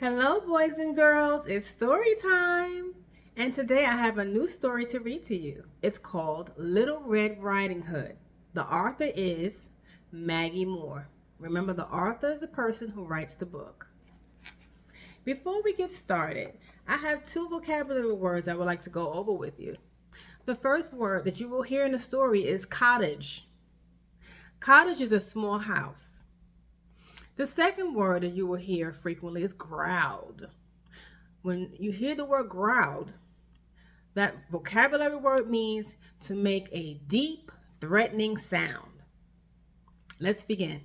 Hello, boys and girls. It's story time. And today I have a new story to read to you. It's called Little Red Riding Hood. The author is Maggie Moore. Remember, the author is the person who writes the book. Before we get started, I have two vocabulary words I would like to go over with you. The first word that you will hear in the story is cottage. Cottage is a small house. The second word that you will hear frequently is growled. When you hear the word growled, that vocabulary word means to make a deep, threatening sound. Let's begin.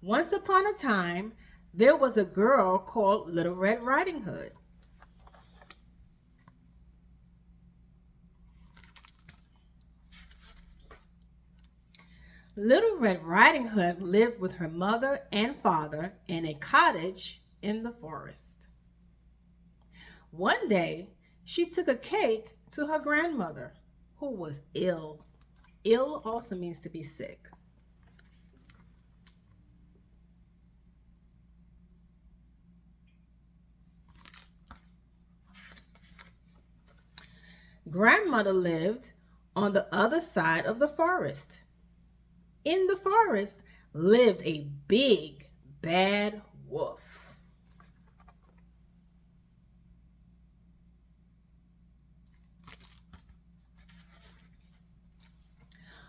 Once upon a time, there was a girl called Little Red Riding Hood. Little Red Riding Hood lived with her mother and father in a cottage in the forest. One day, she took a cake to her grandmother, who was ill. Ill also means to be sick. Grandmother lived on the other side of the forest. In the forest lived a big, bad wolf.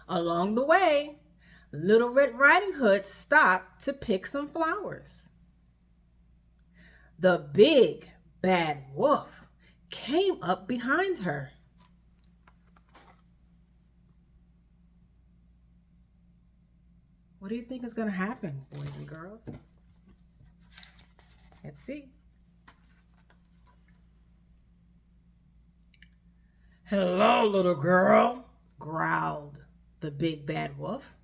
Along the way, Little Red Riding Hood stopped to pick some flowers. The big, bad wolf came up behind her. What do you think is going to happen, boys and girls? Let's see. Hello, little girl. Growled the big bad wolf.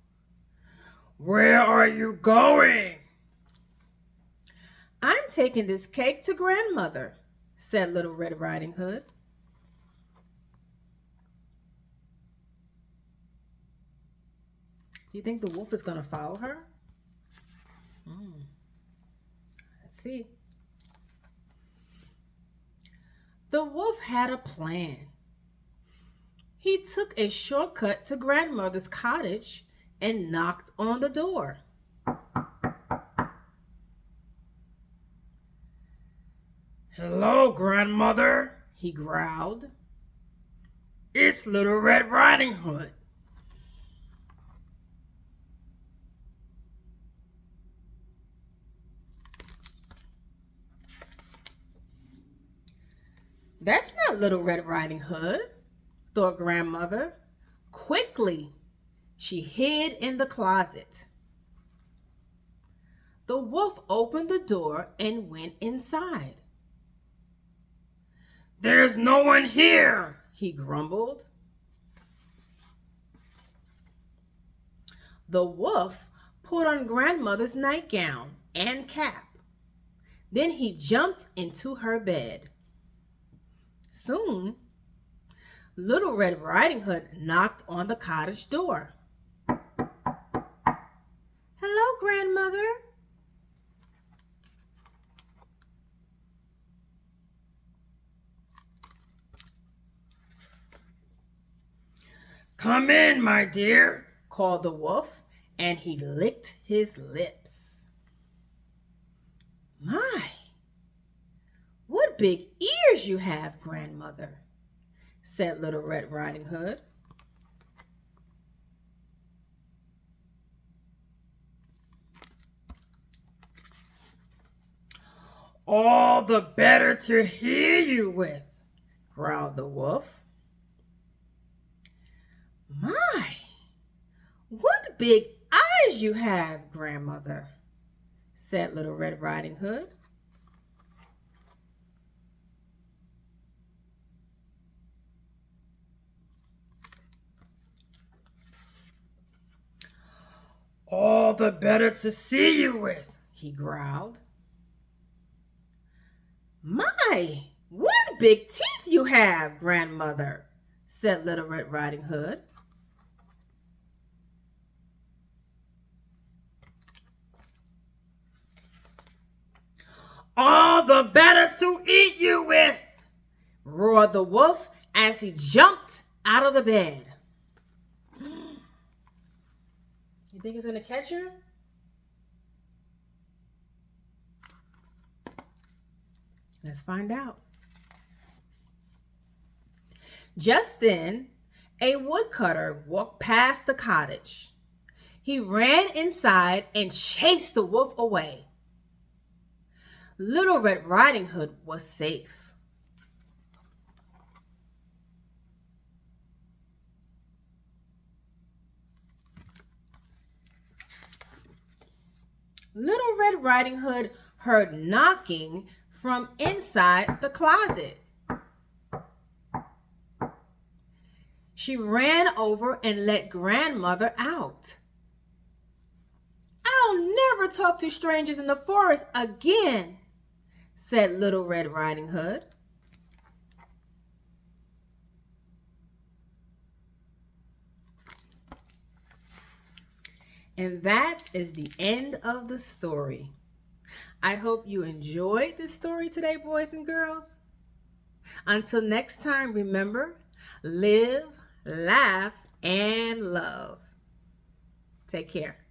Where are you going? I'm taking this cake to grandmother, said Little Red Riding Hood. Do you think the wolf is going to follow her? Let's see. The wolf had a plan. He took a shortcut to grandmother's cottage and knocked on the door. Hello, grandmother, He growled. It's Little Red Riding Hood. That's not Little Red Riding Hood, thought grandmother. Quickly, she hid in the closet. The wolf opened the door and went inside. There's no one here, He grumbled. The wolf put on grandmother's nightgown and cap. Then he jumped into her bed. Soon, Little Red Riding Hood knocked on the cottage door. Hello, grandmother. Come in, my dear, Called the wolf, and he licked his lips. My, what big ears you have, grandmother, said Little Red Riding Hood. All the better to hear you with, Growled the wolf. My, what big eyes you have, grandmother, said Little Red Riding Hood. All the better to see you with. He growled. My, what big teeth you have, grandmother, said Little Red Riding Hood. all the better to eat you with, roared the wolf as he jumped out of the bed. You think he's gonna catch her? Let's find out. Just then, a woodcutter walked past the cottage. He ran inside and chased the wolf away. Little Red Riding Hood was safe. Little Red Riding Hood heard knocking from inside the closet. She ran over and let Grandmother out. "I'll never talk to strangers in the forest again," said Little Red Riding Hood. And that is the end of the story. I hope you enjoyed this story today, boys and girls. Until next time, remember, live, laugh, and love. Take care.